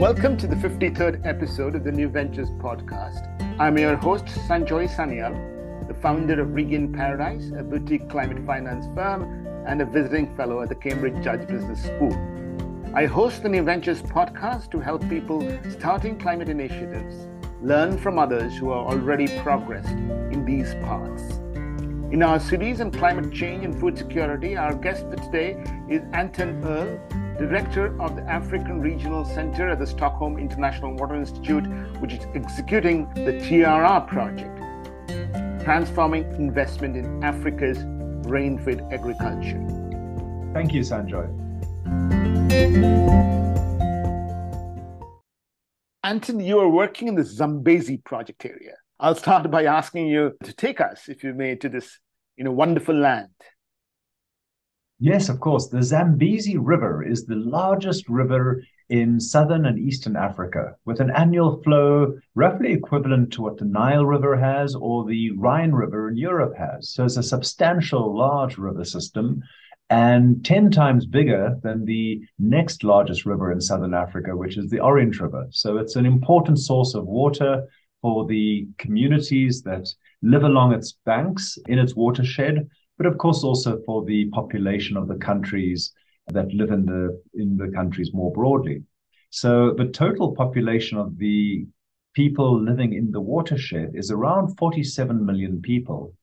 Welcome to the 53rd episode of the New Ventures podcast. I'm your host, Sanjoy Sanyal, the founder of Regain Paradise, a boutique climate finance firm and a visiting fellow at the Cambridge Judge Business School. I host the New Ventures podcast to help people starting climate initiatives learn from others who are already progressed in these paths. In our series on climate change and food security, our guest for today is Anton Earle, Director of the African Regional Center at the Stockholm International Water Institute, which is executing the TRR project, transforming investment in Africa's rain-fed agriculture. Thank you, Sanjoy. Anton, you are working in the Zambezi project area. I'll start by asking you to take us, if you may, to this wonderful land. Yes, of course. The Zambezi River is the largest river in southern and eastern Africa, with an annual flow roughly equivalent to what the Nile River has or the Rhine River in Europe has. So it's a substantial, large river system and 10 times bigger than the next largest river in southern Africa, which is the Orange River. So it's an important source of water for the communities that live along its banks in its watershed, but of course also for the population of the countries that live in the countries more broadly. So the total population of the people living in the watershed is around 47 million people.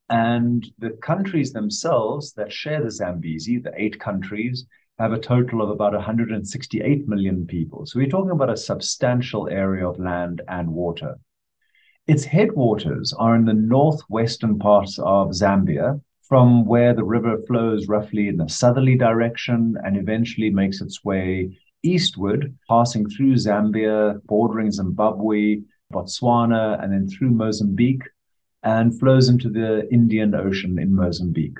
And the countries themselves that share the Zambezi, the 8 countries, have a total of about 168 million people. So we're talking about a substantial area of land and water. Its headwaters are in the northwestern parts of Zambia, from where the river flows roughly in a southerly direction and eventually makes its way eastward, passing through Zambia, bordering Zimbabwe, Botswana, and then through Mozambique, and flows into the Indian Ocean in Mozambique.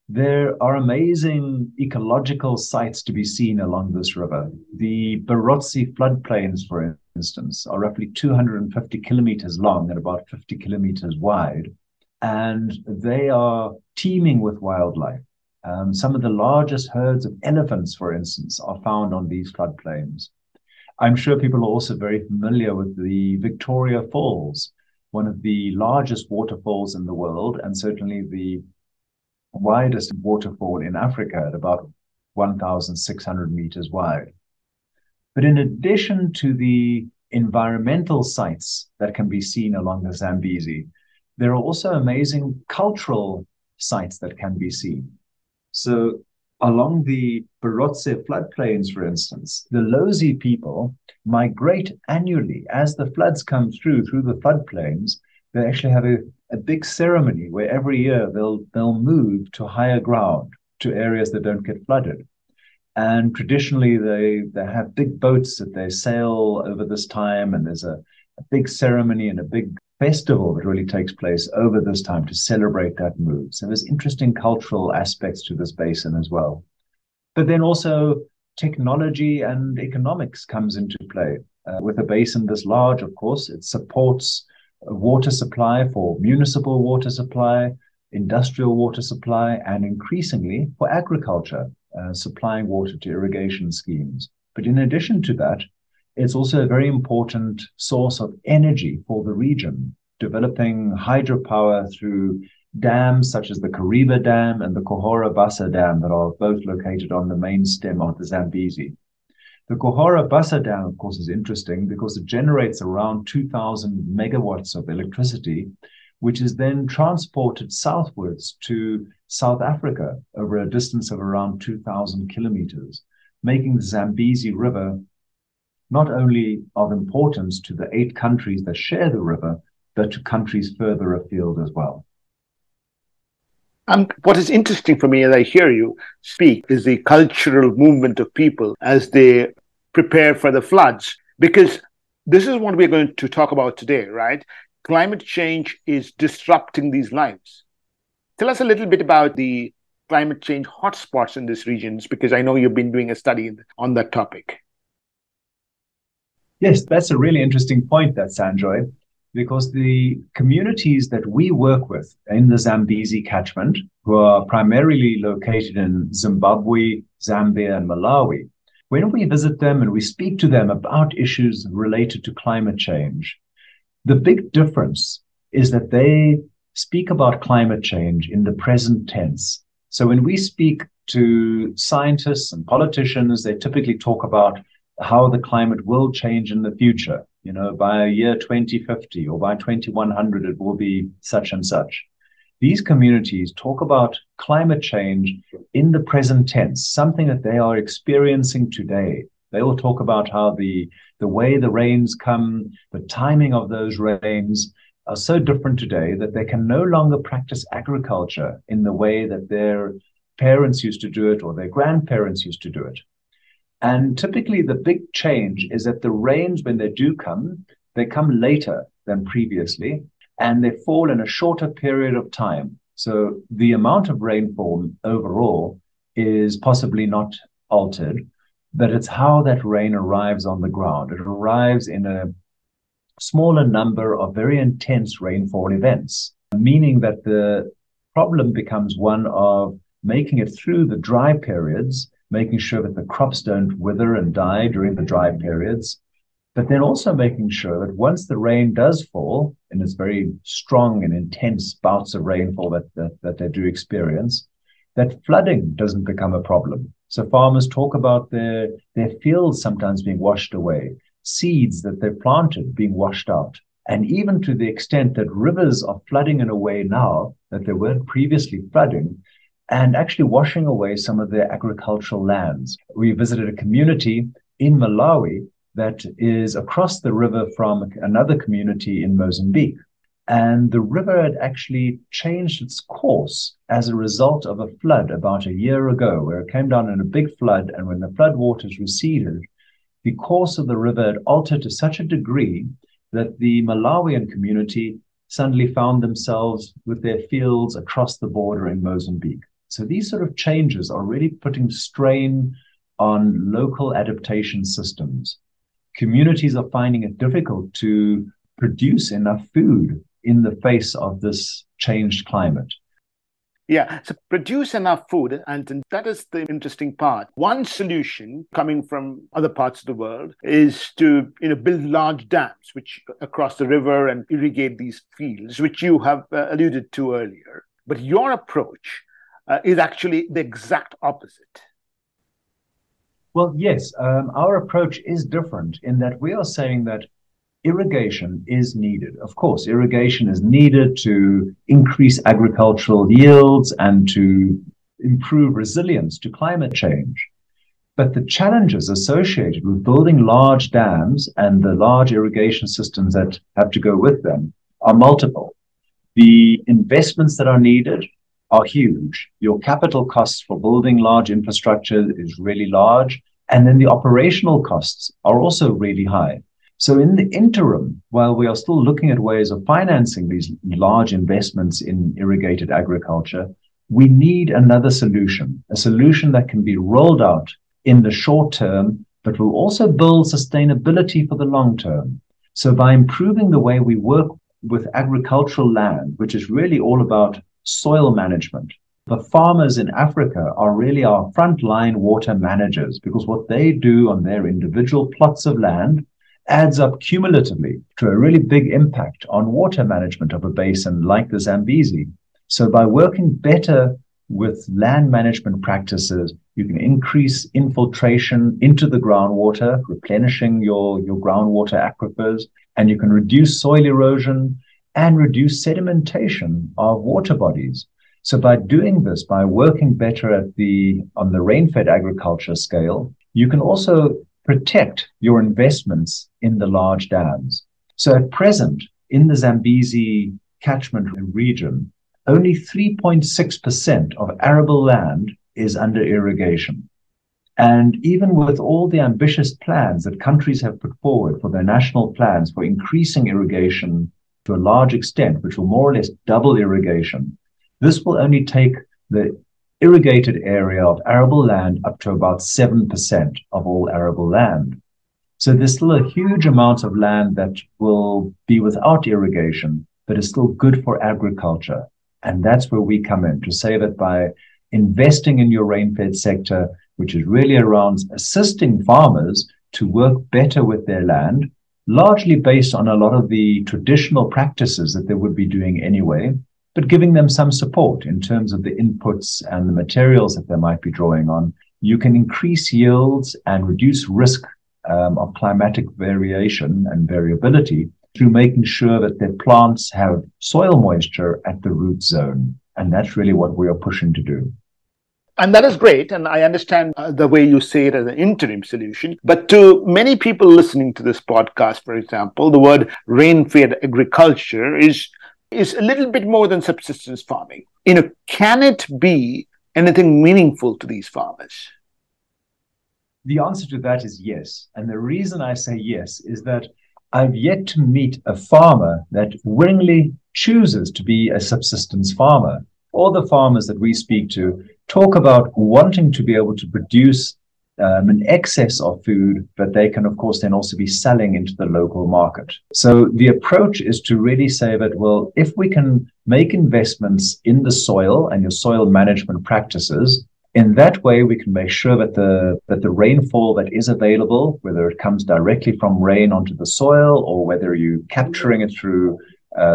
There are amazing ecological sites to be seen along this river. The Barotse floodplains, for instance, are roughly 250 kilometers long and about 50 kilometers wide. And they are teeming with wildlife. Some of the largest herds of elephants, for instance, are found on these floodplains. I'm sure people are also very familiar with the Victoria Falls, one of the largest waterfalls in the world, and certainly the widest waterfall in Africa at about 1,600 meters wide. But in addition to the environmental sites that can be seen along the Zambezi, there are also amazing cultural sites that can be seen. So along the Barotse floodplains, for instance, the Lozi people migrate annually. As the floods come through the floodplains, they actually have a big ceremony where every year they'll move to higher ground, to areas that don't get flooded. And traditionally, they have big boats that they sail over this time, and there's a big ceremony and a big festival that really takes place over this time to celebrate that move. So there's interesting cultural aspects to this basin as well. But then also technology and economics comes into play. With a basin this large, of course, it supports water supply for municipal water supply, industrial water supply, and increasingly for agriculture, supplying water to irrigation schemes. But in addition to that, it's also a very important source of energy for the region, developing hydropower through dams such as the Kariba Dam and the Kohora Bassa Dam that are both located on the main stem of the Zambezi. The Kohora Bassa Dam, of course, is interesting because it generates around 2,000 megawatts of electricity, which is then transported southwards to South Africa over a distance of around 2,000 kilometers, making the Zambezi River not only of importance to the 8 countries that share the river, but to countries further afield as well. What is interesting for me as I hear you speak is the cultural movement of people as they prepare for the floods, because this is what we're going to talk about today, right? Climate change is disrupting these lives. Tell us a little bit about the climate change hotspots in these regions, because I know you've been doing a study on that topic. Yes, that's a really interesting point, that Sanjoy, because the communities that we work with in the Zambezi catchment, who are primarily located in Zimbabwe, Zambia, and Malawi, when we visit them and we speak to them about issues related to climate change, the big difference is that they speak about climate change in the present tense. So when we speak to scientists and politicians, they typically talk about how the climate will change in the future. By year 2050 or by 2100, it will be such and such. These communities talk about climate change in the present tense, something that they are experiencing today. They will talk about how the way the rains come, the timing of those rains are so different today that they can no longer practice agriculture in the way that their parents used to do it or their grandparents used to do it. And typically the big change is that the rains, when they do come, they come later than previously, and they fall in a shorter period of time. So the amount of rainfall overall is possibly not altered, but it's how that rain arrives on the ground. It arrives in a smaller number of very intense rainfall events, meaning that the problem becomes one of making it through the dry periods, making sure that the crops don't wither and die during the dry periods, but then also making sure that once the rain does fall, and it's very strong and intense bouts of rainfall that they do experience, that flooding doesn't become a problem. So farmers talk about their fields sometimes being washed away, seeds that they planted being washed out, and even to the extent that rivers are flooding in a way now that they weren't previously flooding, and actually washing away some of their agricultural lands. We visited a community in Malawi that is across the river from another community in Mozambique. And the river had actually changed its course as a result of a flood about a year ago, where it came down in a big flood. And when the flood waters receded, the course of the river had altered to such a degree that the Malawian community suddenly found themselves with their fields across the border in Mozambique. So these sort of changes are really putting strain on local adaptation systems. Communities are finding it difficult to produce enough food in the face of this changed climate. Yeah, so produce enough food, and that is the interesting part. One solution coming from other parts of the world is to build large dams which across the river and irrigate these fields, which you have alluded to earlier. But your approach is actually the exact opposite. Well, yes, our approach is different in that we are saying that irrigation is needed. Of course, irrigation is needed to increase agricultural yields and to improve resilience to climate change. But the challenges associated with building large dams and the large irrigation systems that have to go with them are multiple. The investments that are needed are huge. Your capital costs for building large infrastructure is really large. And then the operational costs are also really high. So in the interim, while we are still looking at ways of financing these large investments in irrigated agriculture, we need another solution, a solution that can be rolled out in the short term, but will also build sustainability for the long term. So by improving the way we work with agricultural land, which is really all about soil management, the farmers in Africa are really our frontline water managers, because what they do on their individual plots of land adds up cumulatively to a really big impact on water management of a basin like the Zambezi. So by working better with land management practices, you can increase infiltration into the groundwater, replenishing your groundwater aquifers, and you can reduce soil erosion and reduce sedimentation of water bodies. So by doing this, by working better on the rain-fed agriculture scale, you can also protect your investments in the large dams. So at present, in the Zambezi catchment region, only 3.6% of arable land is under irrigation. And even with all the ambitious plans that countries have put forward for their national plans for increasing irrigation to a large extent, which will more or less double irrigation, this will only take the irrigated area of arable land up to about 7% of all arable land. So there's still a huge amount of land that will be without irrigation, but is still good for agriculture. And that's where we come in, to say that by investing in your rain-fed sector, which is really around assisting farmers to work better with their land, largely based on a lot of the traditional practices that they would be doing anyway, but giving them some support in terms of the inputs and the materials that they might be drawing on. You can increase yields and reduce risk of climatic variation and variability through making sure that their plants have soil moisture at the root zone. And that's really what we are pushing to do. And that is great. And I understand the way you say it as an interim solution. But to many people listening to this podcast, for example, the word rain-fed agriculture is a little bit more than subsistence farming. Can it be anything meaningful to these farmers? The answer to that is yes. And the reason I say yes is that I've yet to meet a farmer that willingly chooses to be a subsistence farmer. All the farmers that we speak to talk about wanting to be able to produce an excess of food, but they can, of course, then also be selling into the local market. So the approach is to really say that, well, if we can make investments in the soil and your soil management practices, in that way, we can make sure that the rainfall that is available, whether it comes directly from rain onto the soil or whether you're capturing it through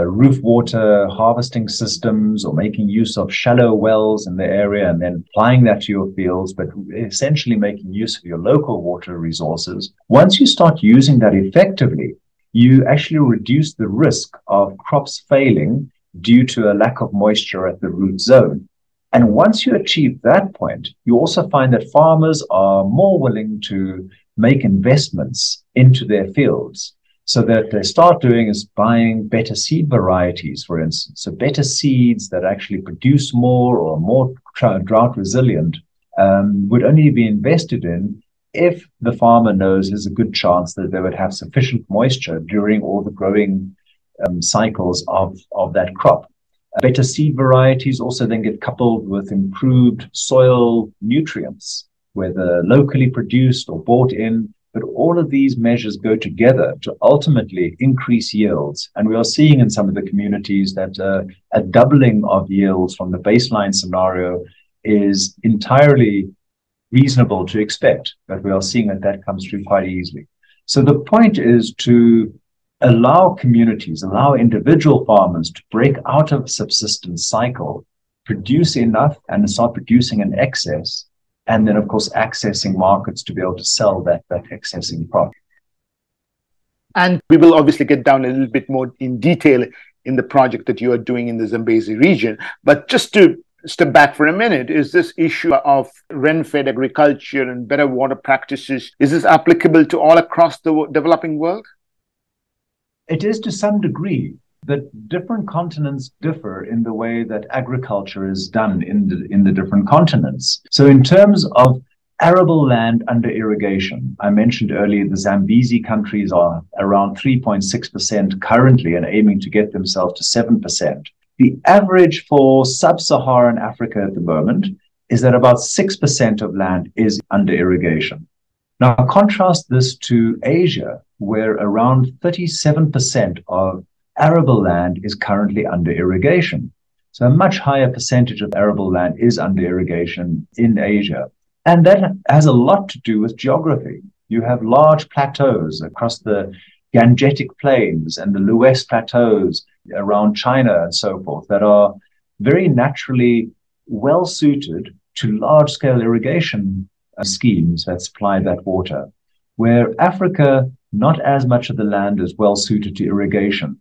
roof water harvesting systems or making use of shallow wells in the area and then applying that to your fields, but essentially making use of your local water resources. Once you start using that effectively, you actually reduce the risk of crops failing due to a lack of moisture at the root zone. And once you achieve that point, you also find that farmers are more willing to make investments into their fields. So that they start doing is buying better seed varieties, for instance. So better seeds that actually produce more or more drought resilient would only be invested in if the farmer knows there's a good chance that they would have sufficient moisture during all the growing cycles of that crop. Better seed varieties also then get coupled with improved soil nutrients, whether locally produced or bought in. But all of these measures go together to ultimately increase yields. And we are seeing in some of the communities that a doubling of yields from the baseline scenario is entirely reasonable to expect. But we are seeing that comes through quite easily. So the point is to allow communities, allow individual farmers to break out of the subsistence cycle, produce enough and start producing an excess, and then, of course, accessing markets to be able to sell that excessing crop. And we will obviously get down a little bit more in detail in the project that you are doing in the Zambezi region. But just to step back for a minute, is this issue of rain-fed agriculture and better water practices, is this applicable to all across the developing world? It is to some degree. That different continents differ in the way that agriculture is done in the different continents. So in terms of arable land under irrigation, I mentioned earlier the Zambezi countries are around 3.6% currently and aiming to get themselves to 7%. The average for sub-Saharan Africa at the moment is that about 6% of land is under irrigation. Now contrast this to Asia, where around 37% of arable land is currently under irrigation. So a much higher percentage of arable land is under irrigation in Asia. And that has a lot to do with geography. You have large plateaus across the Gangetic Plains and the Luwes Plateaus around China and so forth that are very naturally well suited to large-scale irrigation schemes that supply that water, where Africa, not as much of the land is well suited to irrigation,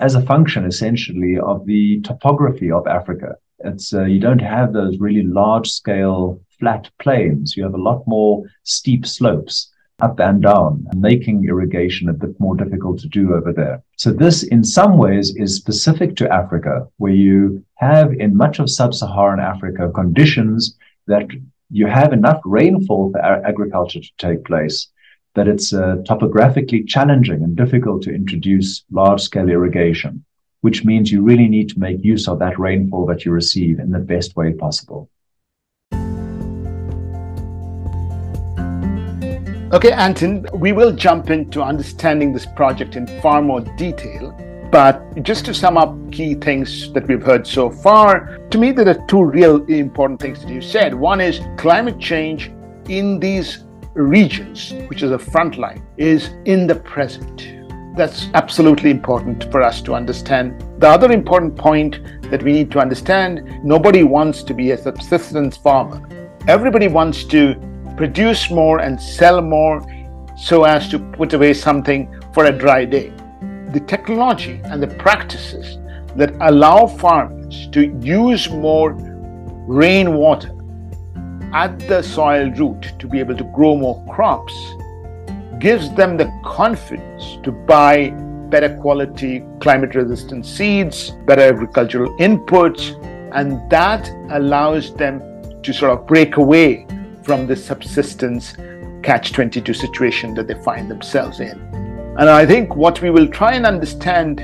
as a function essentially of the topography of Africa. It's you don't have those really large-scale flat plains. You have a lot more steep slopes up and down, making irrigation a bit more difficult to do over there. So this, in some ways, is specific to Africa, where you have in much of sub-Saharan Africa conditions that you have enough rainfall for agriculture to take place, that it's topographically challenging and difficult to introduce large-scale irrigation, which means you really need to make use of that rainfall that you receive in the best way possible. Okay, Anton, we will jump into understanding this project in far more detail. But just to sum up key things that we've heard so far, to me, there are two real important things that you said. One is climate change in these regions, which is a front line, is in the present. That's absolutely important for us to understand. The other important point that we need to understand, nobody wants to be a subsistence farmer. Everybody wants to produce more and sell more so as to put away something for a dry day. The technology and the practices that allow farmers to use more rainwater at the soil root to be able to grow more crops gives them the confidence to buy better quality climate resistant seeds, better agricultural inputs, and that allows them to sort of break away from the subsistence catch-22 situation that they find themselves in. And I think what we will try and understand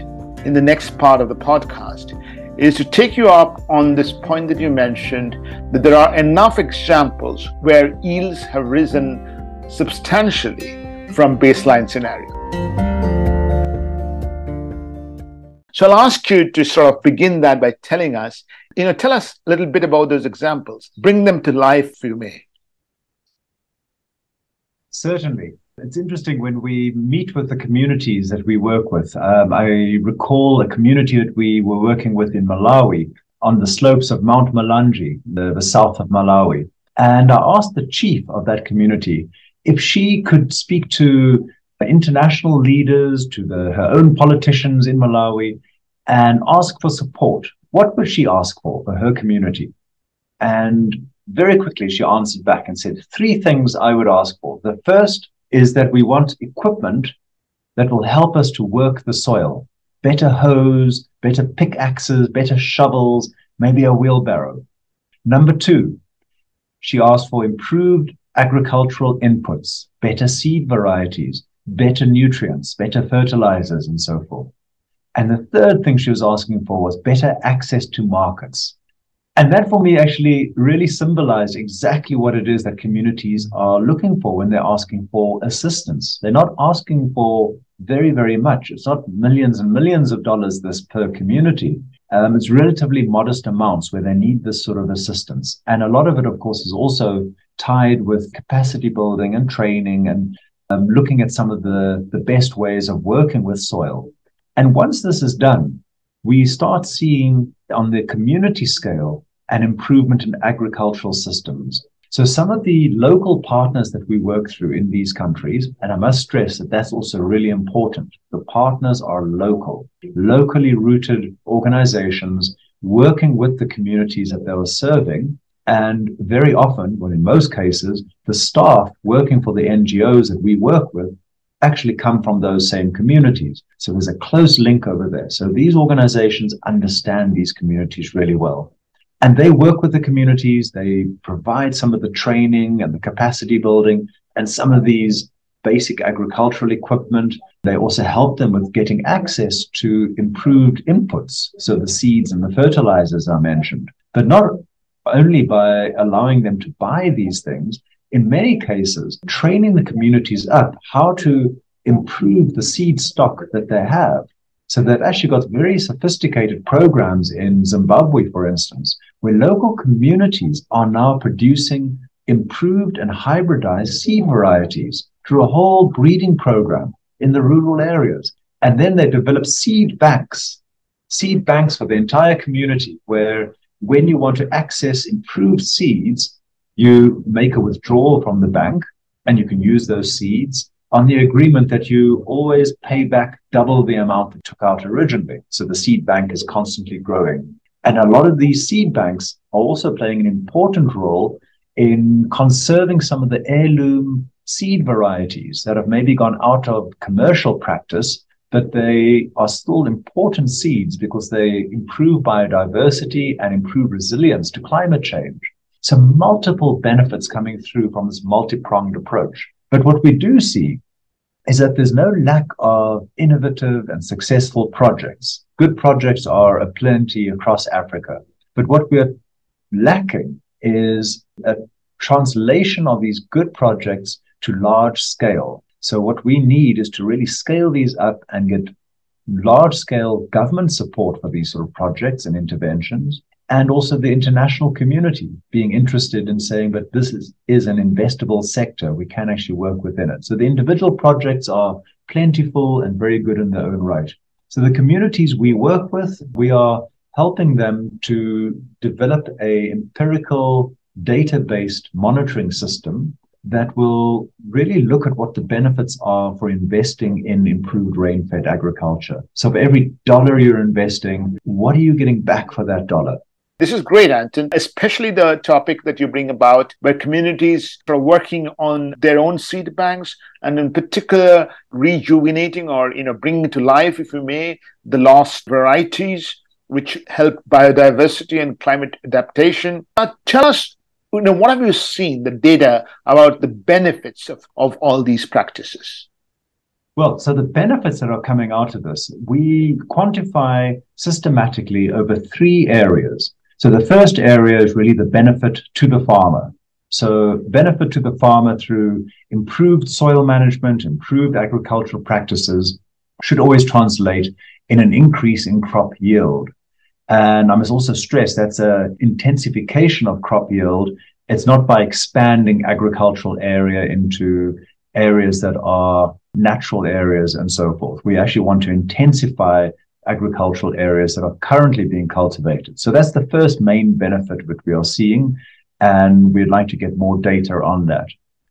in the next part of the podcast is to take you up on this point that you mentioned, that there are enough examples where yields have risen substantially from baseline scenario. So I'll ask you to sort of begin that by telling us, tell us a little bit about those examples. Bring them to life, if you may. Certainly. It's interesting when we meet with the communities that we work with. I recall a community that we were working with in Malawi on the slopes of Mount Malanje, the south of Malawi. And I asked the chief of that community if she could speak to international leaders, to her own politicians in Malawi, and ask for support. What would she ask for her community? And very quickly, she answered back and said, 3 things I would ask for. The first is that we want equipment that will help us to work the soil. Better hoes, better pickaxes, better shovels, maybe a wheelbarrow. Number 2, she asked for improved agricultural inputs, better seed varieties, better nutrients, better fertilizers, and so forth. And the third thing she was asking for was better access to markets. And that for me actually really symbolized exactly what it is that communities are looking for when they're asking for assistance. They're not asking for very, very much. It's not millions and millions of dollars this per community. It's relatively modest amounts where they need this sort of assistance. And a lot of it, of course, is also tied with capacity building and training and looking at some of the best ways of working with soil. And once this is done, we start seeing on the community scale an improvement in agricultural systems. So some of the local partners that we work through in these countries, and I must stress that that's also really important, the partners are local, locally rooted organizations working with the communities that they are serving. And very often, well, in most cases, the staff working for the NGOs that we work with actually come from those same communities. So there's a close link over there. So these organizations understand these communities really well. And they work with the communities, they provide some of the training and the capacity building and some of these basic agricultural equipment. They also help them with getting access to improved inputs, so the seeds and the fertilizers I mentioned. But not only by allowing them to buy these things, in many cases, training the communities up how to improve the seed stock that they have. So they've actually got very sophisticated programs in Zimbabwe, for instance, where local communities are now producing improved and hybridized seed varieties through a whole breeding program in the rural areas. And then they develop seed banks for the entire community, where when you want to access improved seeds, you make a withdrawal from the bank and you can use those seeds on the agreement that you always pay back double the amount that took out originally. So the seed bank is constantly growing. And a lot of these seed banks are also playing an important role in conserving some of the heirloom seed varieties that have maybe gone out of commercial practice, but they are still important seeds because they improve biodiversity and improve resilience to climate change. So multiple benefits coming through from this multi-pronged approach. But what we do see is that there's no lack of innovative and successful projects. Good projects are aplenty across Africa. But what we're lacking is a translation of these good projects to large scale. So what we need is to really scale these up and get large-scale government support for these sort of projects and interventions, and also the international community being interested in saying that this is an investable sector. We can actually work within it. So the individual projects are plentiful and very good in their own right. So the communities we work with, we are helping them to develop a empirical data-based monitoring system that will really look at what the benefits are for investing in improved rain-fed agriculture. So for every dollar you're investing, what are you getting back for that dollar? This is great, Anton, especially the topic that you bring about where communities are working on their own seed banks and in particular rejuvenating or bringing to life, if you may, the lost varieties which help biodiversity and climate adaptation. Tell us, what have you seen, the data about the benefits of all these practices? Well, so the benefits that are coming out of this, we quantify systematically over 3 areas. So the first area is really the benefit to the farmer. So benefit to the farmer through improved soil management, improved agricultural practices should always translate in an increase in crop yield. And I must also stress that's an intensification of crop yield. It's not by expanding agricultural area into areas that are natural areas and so forth. We actually want to intensify agricultural areas that are currently being cultivated. So that's the first main benefit that we are seeing, and we'd like to get more data on that.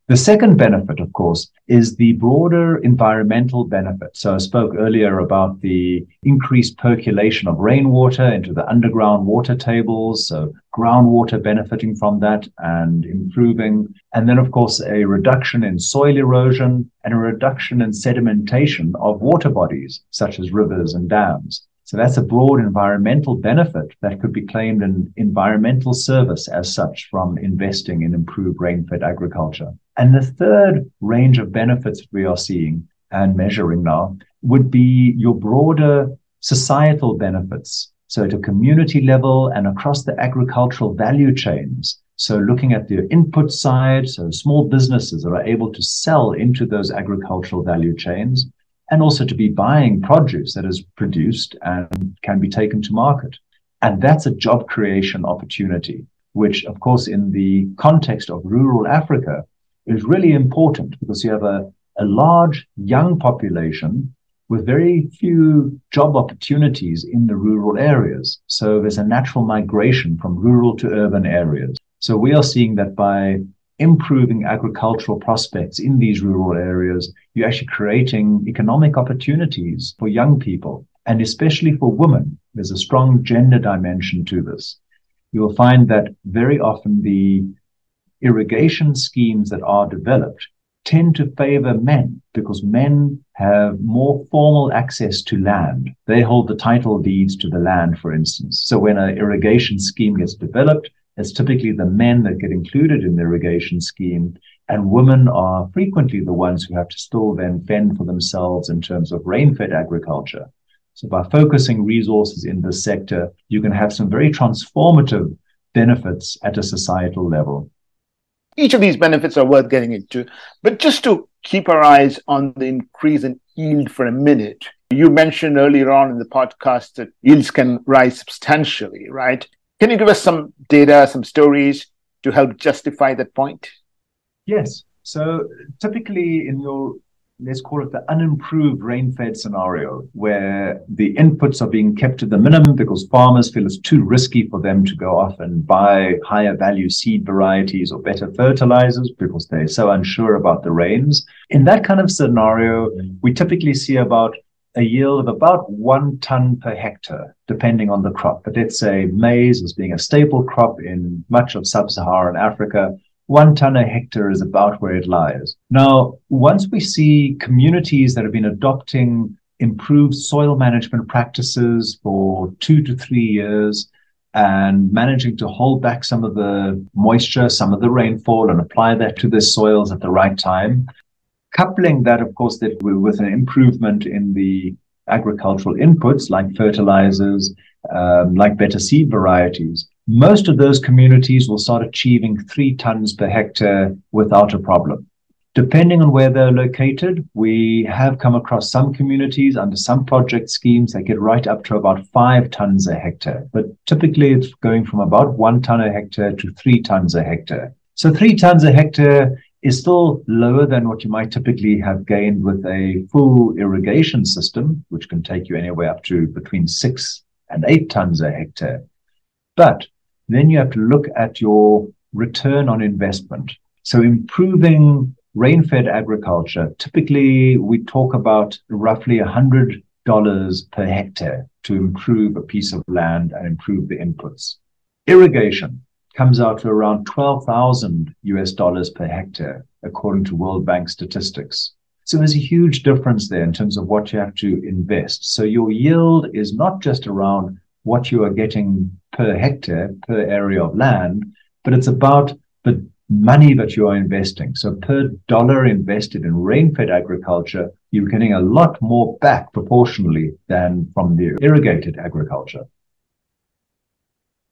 The second benefit, of course, is the broader environmental benefit. So I spoke earlier about the increased percolation of rainwater into the underground water tables, so groundwater benefiting from that and improving. And then, of course, a reduction in soil erosion and a reduction in sedimentation of water bodies, such as rivers and dams. So that's a broad environmental benefit that could be claimed an environmental service as such from investing in improved rain-fed agriculture. And the third range of benefits we are seeing and measuring now would be your broader societal benefits. So at a community level and across the agricultural value chains. So looking at the input side, so small businesses that are able to sell into those agricultural value chains, and also to be buying produce that is produced and can be taken to market. And that's a job creation opportunity, which, of course, in the context of rural Africa, is really important because you have a large young population with very few job opportunities in the rural areas. So there's a natural migration from rural to urban areas. So we are seeing that by improving agricultural prospects in these rural areas, you're actually creating economic opportunities for young people, and especially for women. There's a strong gender dimension to this. You will find that very often the irrigation schemes that are developed tend to favor men because men have more formal access to land. They hold the title deeds to the land, for instance. So when an irrigation scheme gets developed, it's typically the men that get included in the irrigation scheme, and women are frequently the ones who have to still then fend for themselves in terms of rain-fed agriculture. So by focusing resources in this sector, you can have some very transformative benefits at a societal level. Each of these benefits are worth getting into, but just to keep our eyes on the increase in yield for a minute, you mentioned earlier on in the podcast that yields can rise substantially, right? Can you give us some data, some stories to help justify that point? Yes. So typically in your, let's call it the unimproved rain-fed scenario, where the inputs are being kept to the minimum because farmers feel it's too risky for them to go off and buy higher value seed varieties or better fertilizers because they're so unsure about the rains. In that kind of scenario, we typically see about a yield of about 1 ton per hectare, depending on the crop. But let's say maize as being a staple crop in much of sub-Saharan Africa, 1 ton a hectare is about where it lies. Now, once we see communities that have been adopting improved soil management practices for 2 to 3 years and managing to hold back some of the moisture, some of the rainfall, and apply that to their soils at the right time, coupling that, of course, that with an improvement in the agricultural inputs like fertilizers, like better seed varieties, most of those communities will start achieving 3 tons per hectare without a problem. Depending on where they're located, we have come across some communities under some project schemes that get right up to about 5 tons a hectare. But typically it's going from about 1 ton a hectare to 3 tons a hectare. So 3 tons a hectare is still lower than what you might typically have gained with a full irrigation system, which can take you anywhere up to between 6 and 8 tons a hectare. But then you have to look at your return on investment. So improving rain-fed agriculture, typically we talk about roughly $100 per hectare to improve a piece of land and improve the inputs. Irrigation comes out to around $12,000 per hectare, according to World Bank statistics. So there's a huge difference there in terms of what you have to invest. So your yield is not just around what you are getting per hectare, per area of land, but it's about the money that you are investing. So per dollar invested in rain-fed agriculture, you're getting a lot more back proportionally than from the irrigated agriculture.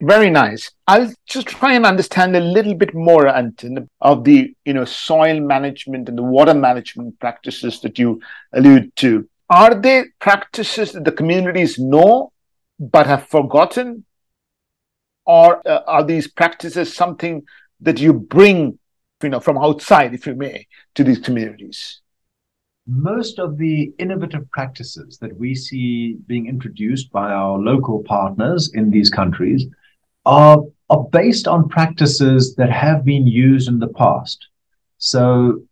Very nice. I'll just try and understand a little bit more, Anton, of the soil management and the water management practices that you allude to. Are they practices that the communities know but have forgotten? Or are these practices something that you bring from outside, if you may, to these communities? Most of the innovative practices that we see being introduced by our local partners in these countries are based on practices that have been used in the past. So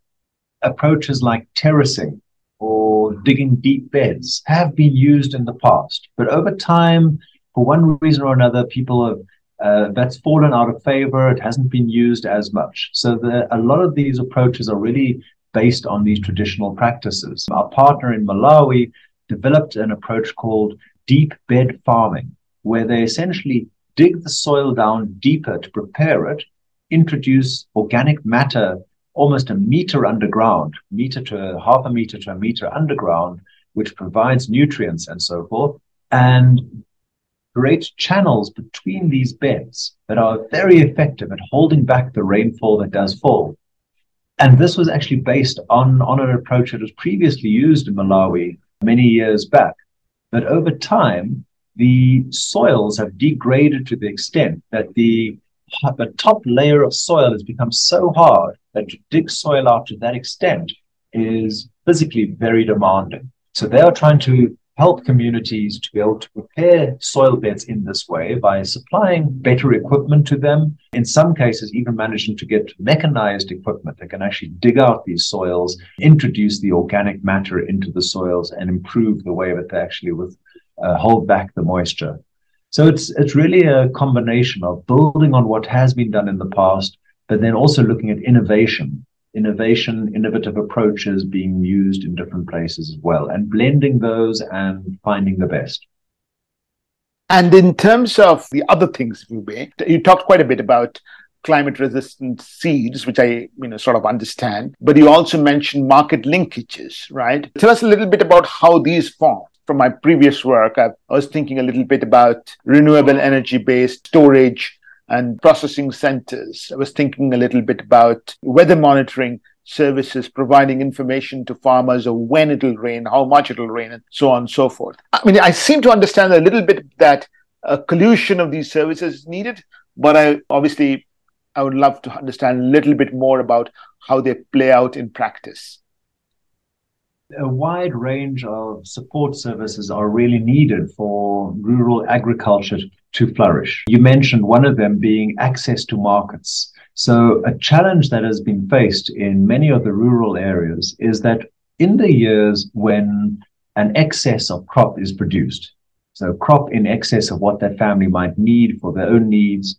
approaches like terracing or digging deep beds have been used in the past. But over time, for one reason or another, people have that's fallen out of favor. It hasn't been used as much. So a lot of these approaches are really based on these traditional practices. Our partner in Malawi developed an approach called deep bed farming, where they essentially dig the soil down deeper to prepare it, introduce organic matter almost a meter underground, meter to half a meter to a meter underground, which provides nutrients and so forth, and create channels between these beds that are very effective at holding back the rainfall that does fall. And this was actually based on an approach that was previously used in Malawi many years back. But over time, the soils have degraded to the extent that the top layer of soil has become so hard that to dig soil out to that extent is physically very demanding. So they are trying to help communities to be able to prepare soil beds in this way by supplying better equipment to them. In some cases, even managing to get mechanized equipment that can actually dig out these soils, introduce the organic matter into the soils, and improve the way that they actually hold back the moisture. So it's really a combination of building on what has been done in the past, but then also looking at innovative approaches being used in different places as well, and blending those and finding the best. And in terms of the other things, you talked quite a bit about climate-resistant seeds, which I sort of understand, but you also mentioned market linkages, right? Tell us a little bit about how these form. From my previous work, I was thinking a little bit about renewable energy-based storage and processing centers. I was thinking a little bit about weather monitoring services, providing information to farmers of when it'll rain, how much it'll rain, and so on and so forth. I seem to understand a little bit that a collusion of these services is needed, but I would love to understand a little bit more about how they play out in practice. A wide range of support services are really needed for rural agriculture to flourish. You mentioned one of them being access to markets. So a challenge that has been faced in many of the rural areas is that in the years when an excess of crop is produced, so crop in excess of what that family might need for their own needs,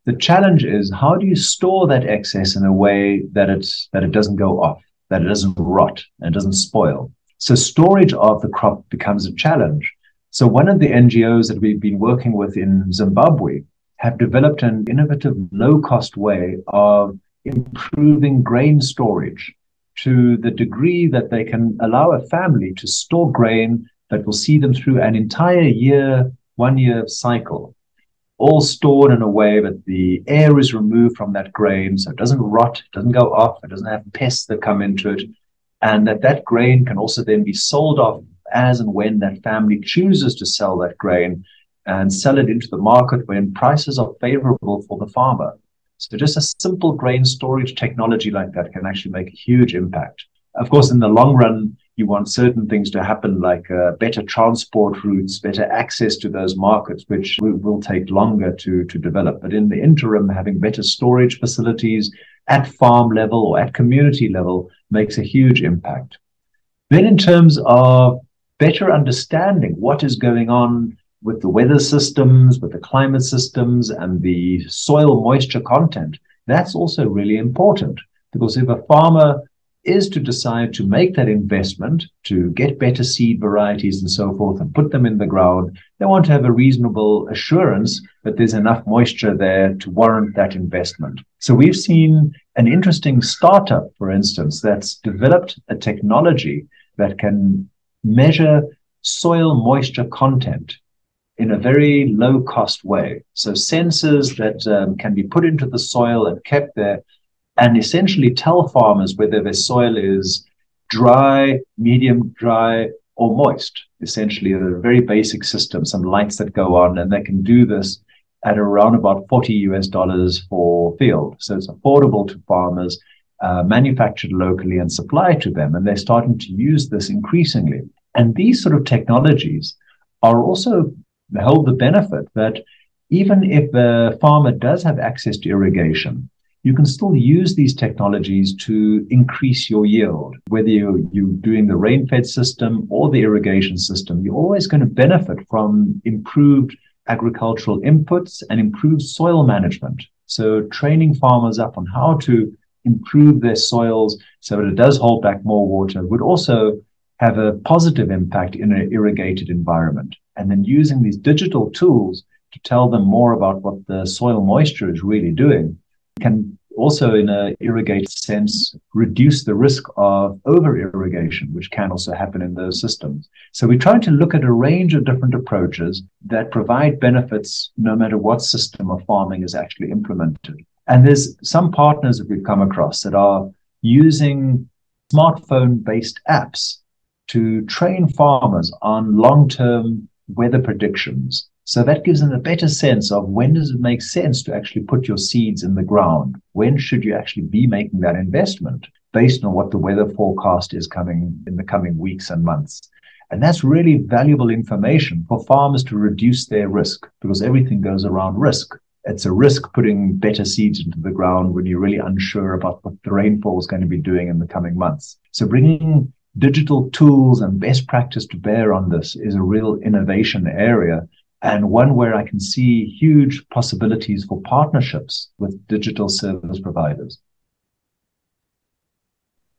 the challenge is how do you store that excess in a way that it doesn't go off, that it doesn't rot and doesn't spoil. So storage of the crop becomes a challenge. So one of the NGOs that we've been working with in Zimbabwe have developed an innovative low-cost way of improving grain storage to the degree that they can allow a family to store grain that will see them through an entire year, 1 year cycle. all stored in a way that the air is removed from that grain, so it doesn't rot, it doesn't go off, it doesn't have pests that come into it, and that grain can also then be sold off as and when that family chooses to sell that grain and sell it into the market when prices are favorable for the farmer. So just a simple grain storage technology like that can actually make a huge impact. Of course, in the long run, you want certain things to happen, like better transport routes, better access to those markets, which will take longer to develop. But in the interim, having better storage facilities at farm level or at community level makes a huge impact. Then in terms of better understanding what is going on with the weather systems, with the climate systems, and the soil moisture content, that's also really important. Because if a farmer is to decide to make that investment to get better seed varieties and so forth and put them in the ground, they want to have a reasonable assurance that there's enough moisture there to warrant that investment. So we've seen an interesting startup, for instance, that's developed a technology that can measure soil moisture content in a very low-cost way. So sensors that can be put into the soil and kept there and essentially tell farmers whether their soil is dry, medium dry, or moist. Essentially, a very basic system, some lights that go on, and they can do this at around about $40 for field. So it's affordable to farmers, manufactured locally and supplied to them. And they're starting to use this increasingly. And these sort of technologies are also hold the benefit that even if the farmer does have access to irrigation, you can still use these technologies to increase your yield. Whether you're doing the rain-fed system or the irrigation system, you're always going to benefit from improved agricultural inputs and improved soil management. So training farmers up on how to improve their soils so that it does hold back more water would also have a positive impact in an irrigated environment. And then using these digital tools to tell them more about what the soil moisture is really doing can also, in an irrigated sense, reduce the risk of over-irrigation, which can also happen in those systems. So we try to look at a range of different approaches that provide benefits no matter what system of farming is actually implemented. And there's some partners that we've come across that are using smartphone-based apps to train farmers on long-term weather predictions. So that gives them a better sense of when does it make sense to actually put your seeds in the ground? When should you actually be making that investment based on what the weather forecast is coming in the coming weeks and months? And that's really valuable information for farmers to reduce their risk, because everything goes around risk. It's a risk putting better seeds into the ground when you're really unsure about what the rainfall is going to be doing in the coming months. So bringing digital tools and best practice to bear on this is a real innovation area, and one where I can see huge possibilities for partnerships with digital service providers.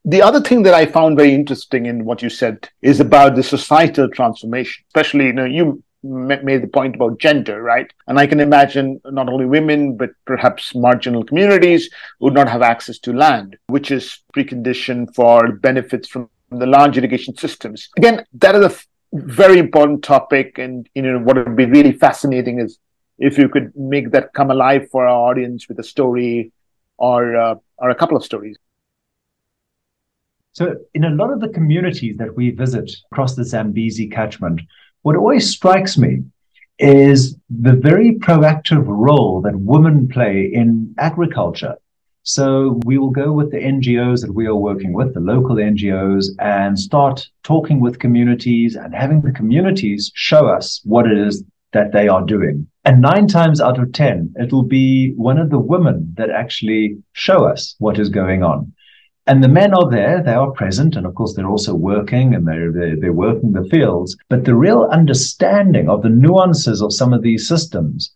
The other thing that I found very interesting in what you said is about the societal transformation, especially, you made the point about gender, right? And I can imagine not only women, but perhaps marginal communities would not have access to land, which is precondition for benefits from the large irrigation systems. Again, that is a very important topic, and what would be really fascinating is if you could make that come alive for our audience with a story or a couple of stories. So in a lot of the communities that we visit across the Zambezi catchment, what always strikes me is the very proactive role that women play in agriculture. So we will go with the NGOs that we are working with, the local NGOs, and start talking with communities and having the communities show us what it is that they are doing. And 9 times out of 10, it'll be one of the women that actually show us what is going on. And the men are there, they are present, and of course they're also working, and they're working the fields. But the real understanding of the nuances of some of these systems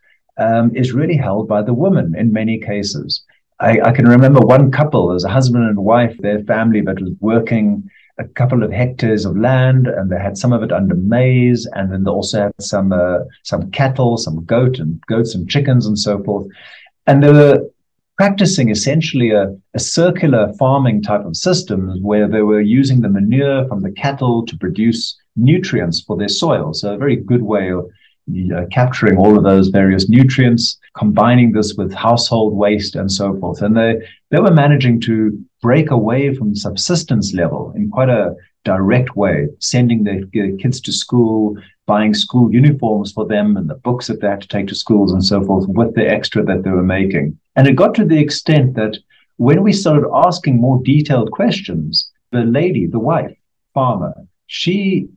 is really held by the women in many cases. I can remember one couple, as a husband and wife, their family that was working a couple of hectares of land, and they had some of it under maize, and then they also had some cattle, some goats and chickens and so forth. And they were practicing essentially a circular farming type of system where they were using the manure from the cattle to produce nutrients for their soil. So a very good way capturing all of those various nutrients, combining this with household waste and so forth. And they were managing to break away from subsistence level in quite a direct way, sending their kids to school, buying school uniforms for them and the books that they had to take to schools and so forth with the extra that they were making. And it got to the extent that when we started asking more detailed questions, the lady, the wife, farmer, she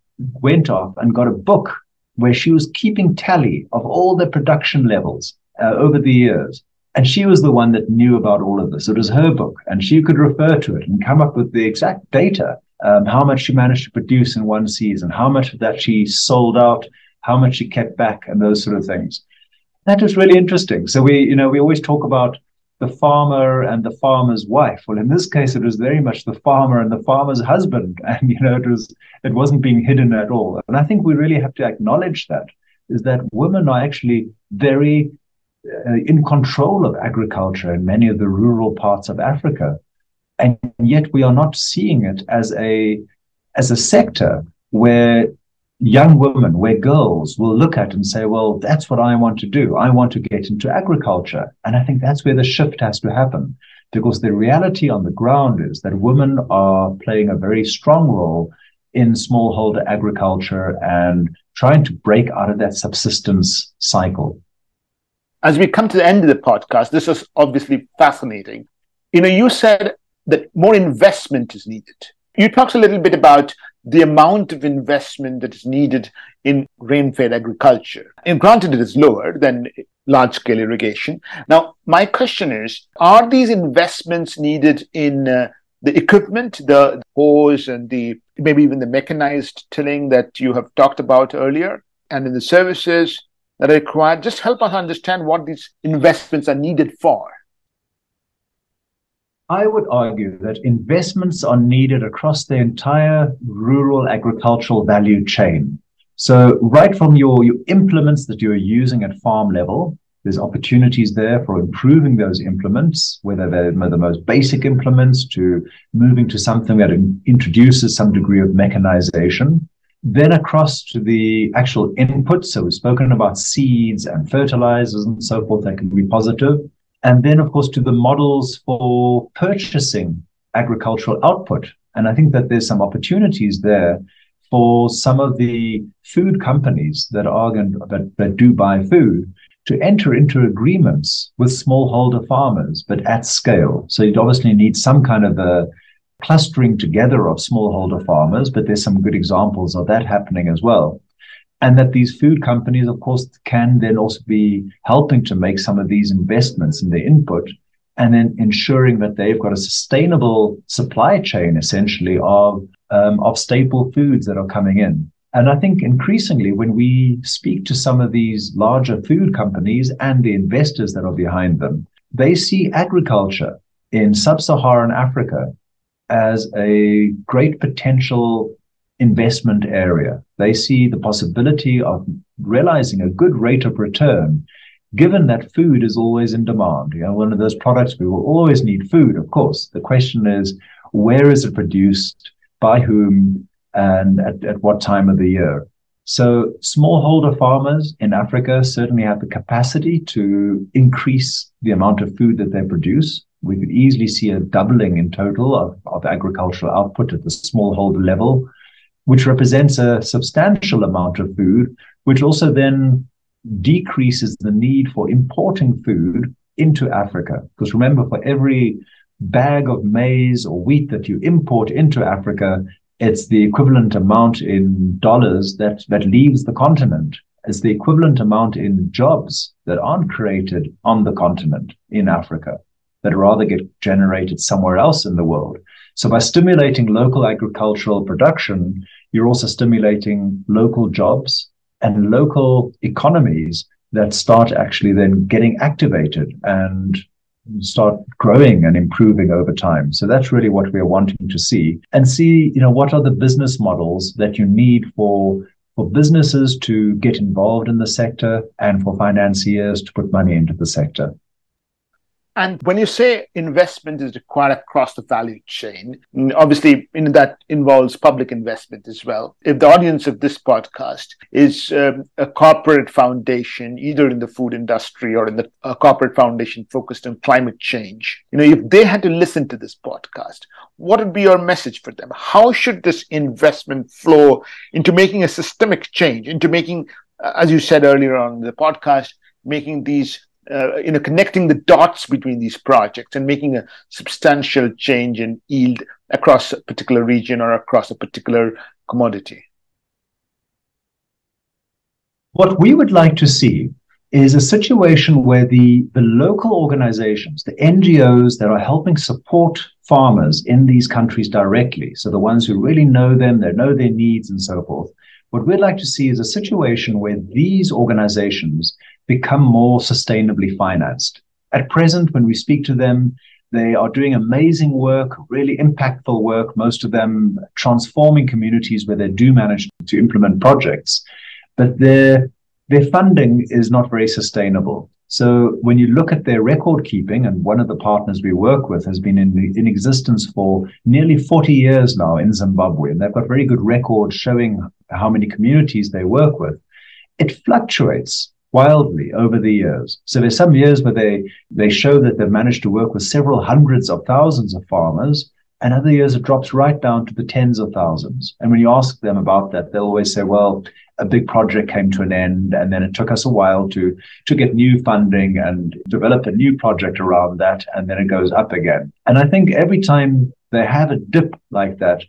went off and got a book where she was keeping tally of all the production levels over the years. And she was the one that knew about all of this. It was her book, and she could refer to it and come up with the exact data, how much she managed to produce in one season, how much of that she sold out, how much she kept back, and those sort of things. That was really interesting. So we always talk about the farmer and the farmer's wife. Well, in this case, it was very much the farmer and the farmer's husband. And, it wasn't being hidden at all. And I think we really have to acknowledge that, is that women are actually very in control of agriculture in many of the rural parts of Africa. And yet we are not seeing it as a sector where young women, where girls will look at and say, well, that's what I want to do. I want to get into agriculture. And I think that's where the shift has to happen, because the reality on the ground is that women are playing a very strong role in smallholder agriculture and trying to break out of that subsistence cycle. As we come to the end of the podcast, this is obviously fascinating. You said that more investment is needed. You talked a little bit about the amount of investment that is needed in rain-fed agriculture. And granted, it is lower than large-scale irrigation. Now, my question is, are these investments needed in the equipment, the hose and maybe even the mechanized tilling that you have talked about earlier, and in the services that are required? Just help us understand what these investments are needed for. I would argue that investments are needed across the entire rural agricultural value chain. So right from your implements that you're using at farm level, there's opportunities there for improving those implements, whether they're the most basic implements to moving to something that introduces some degree of mechanization. Then across to the actual inputs. So we've spoken about seeds and fertilizers and so forth that can be positive. And then, of course, to the models for purchasing agricultural output. And I think that there's some opportunities there for some of the food companies that do buy food to enter into agreements with smallholder farmers, but at scale. So you'd obviously need some kind of a clustering together of smallholder farmers, but there's some good examples of that happening as well. And that these food companies, of course, can then also be helping to make some of these investments in their input, and then ensuring that they've got a sustainable supply chain, essentially, of staple foods that are coming in. And I think increasingly, when we speak to some of these larger food companies and the investors that are behind them, they see agriculture in sub-Saharan Africa as a great potential investment area. They see the possibility of realizing a good rate of return, given that food is always in demand. One of those products, we will always need food, of course. The question is, where is it produced, by whom, and at what time of the year? So smallholder farmers in Africa certainly have the capacity to increase the amount of food that they produce. We could easily see a doubling in total of agricultural output at the smallholder level, which represents a substantial amount of food, which also then decreases the need for importing food into Africa. Because remember, for every bag of maize or wheat that you import into Africa, it's the equivalent amount in dollars that leaves the continent. It's the equivalent amount in jobs that aren't created on the continent in Africa, that rather get generated somewhere else in the world. So by stimulating local agricultural production, you're also stimulating local jobs and local economies that start actually then getting activated and start growing and improving over time. So that's really what we're wanting to see, and see, what are the business models that you need for businesses to get involved in the sector and for financiers to put money into the sector. And when you say investment is required across the value chain, obviously that involves public investment as well. If the audience of this podcast is a corporate foundation, either in the food industry or in a corporate foundation focused on climate change, if they had to listen to this podcast, what would be your message for them? How should this investment flow into making a systemic change, into making, as you said earlier on the podcast, making these connecting the dots between these projects and making a substantial change in yield across a particular region or across a particular commodity? What we would like to see is a situation where the local organizations, the NGOs that are helping support farmers in these countries directly, so the ones who really know them, they know their needs and so forth, what we'd like to see is a situation where these organizations become more sustainably financed. At present, when we speak to them, they are doing amazing work, really impactful work, most of them transforming communities where they do manage to implement projects, but their funding is not very sustainable. So when you look at their record keeping, and one of the partners we work with has been in existence for nearly 40 years now in Zimbabwe, and they've got very good records showing how many communities they work with, it fluctuates wildly over the years. So there's some years where they show that they've managed to work with several hundreds of thousands of farmers, and other years it drops right down to the tens of thousands. And when you ask them about that, they'll always say, well, a big project came to an end, and then it took us a while to get new funding and develop a new project around that, and then it goes up again. And I think every time they have a dip like that,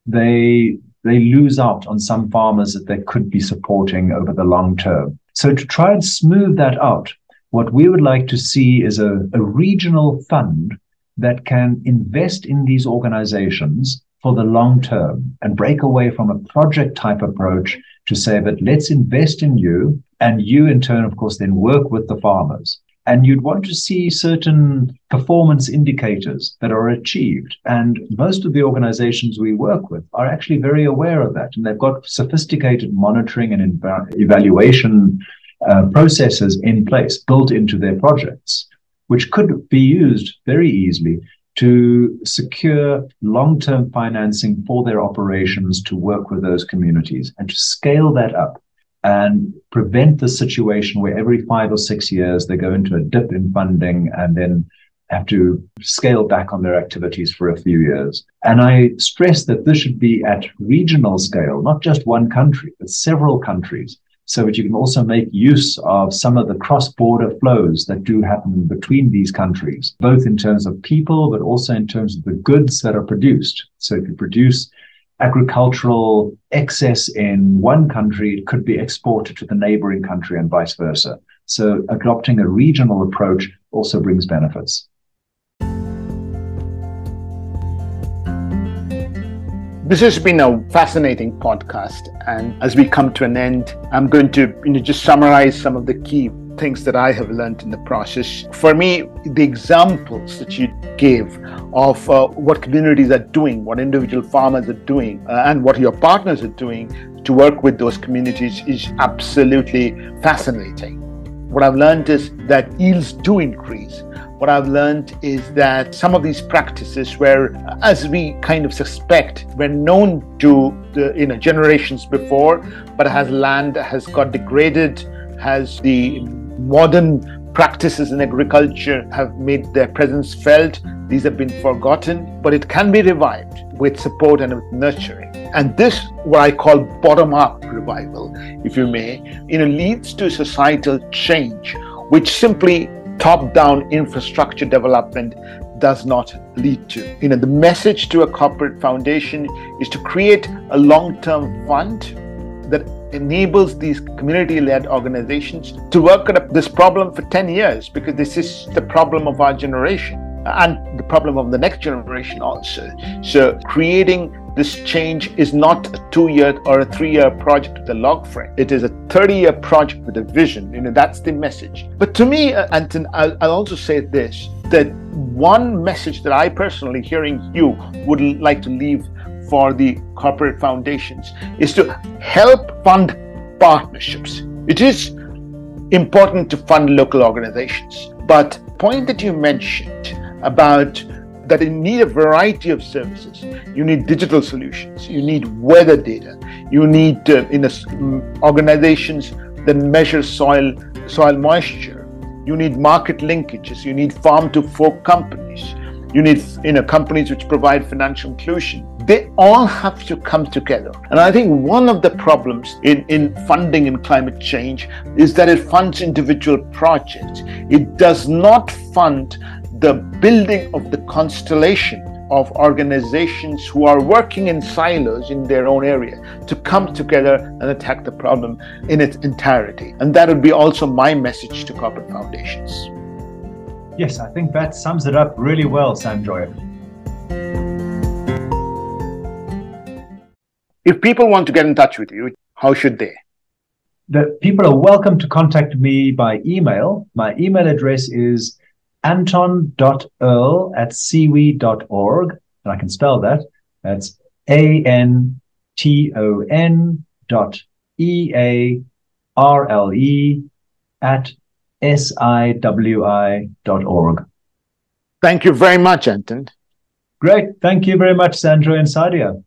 they lose out on some farmers that they could be supporting over the long term. So to try and smooth that out, what we would like to see is a regional fund that can invest in these organizations for the long term and break away from a project type approach to say that let's invest in you, and you in turn, of course, then work with the farmers. And you'd want to see certain performance indicators that are achieved. And most of the organizations we work with are actually very aware of that. And they've got sophisticated monitoring and evaluation processes in place, built into their projects, which could be used very easily to secure long-term financing for their operations to work with those communities and to scale that up and prevent the situation where every 5 or 6 years they go into a dip in funding and then have to scale back on their activities for a few years. And I stress that this should be at regional scale, not just one country, but several countries, so that you can also make use of some of the cross-border flows that do happen between these countries, both in terms of people, but also in terms of the goods that are produced. So if you produce agricultural excess in one country, it could be exported to the neighboring country and vice versa. So adopting a regional approach also brings benefits. This has been a fascinating podcast, and as we come to an end, I'm going to just summarize some of the key things that I have learned in the process. For me, the examples that you gave of what communities are doing, what individual farmers are doing, and what your partners are doing to work with those communities is absolutely fascinating. What I've learned is that yields do increase. What I've learned is that some of these practices were, as we kind of suspect, were known to the generations before, but as land has got degraded, as the modern practices in agriculture have made their presence felt, these have been forgotten, but it can be revived with support and with nurturing. And this, what I call bottom-up revival, if you may, leads to societal change, which simply top-down infrastructure development does not lead to. The message to a corporate foundation is to create a long-term fund that enables these community-led organizations to work at this problem for 10 years, because this is the problem of our generation and the problem of the next generation also. So creating this change is not a 2-year or a 3-year project with a log frame. It is a 30-year project with a vision. That's the message. But to me, Anton, I'll also say this, that one message that I personally, hearing you, would like to leave for the corporate foundations is to help fund partnerships. It is important to fund local organizations, but point that you mentioned about that you need a variety of services. You need digital solutions, you need weather data, you need organizations that measure soil moisture, you need market linkages, you need farm to fork companies, you need companies which provide financial inclusion. They all have to come together. And I think one of the problems in funding in climate change is that it funds individual projects. It does not fund the building of the constellation of organizations who are working in silos in their own area to come together and attack the problem in its entirety. And that would be also my message to corporate foundations. Yes, I think that sums it up really well, Sanjoy. If people want to get in touch with you, how should they? The people are welcome to contact me by email. My email address is anton.earle@seaweed.org, and I can spell that. That's ANTON.EARLE@SIWI.org. Thank you very much, Anton. Great. Thank you very much, Sanjoy and Sadia.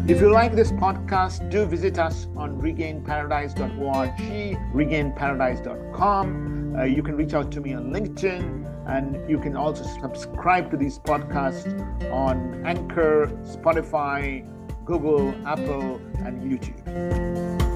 If you like this podcast, do visit us on regainparadise.org, regainparadise.com. You can reach out to me on LinkedIn, and you can also subscribe to these podcasts on Anchor, Spotify, Google, Apple, and YouTube.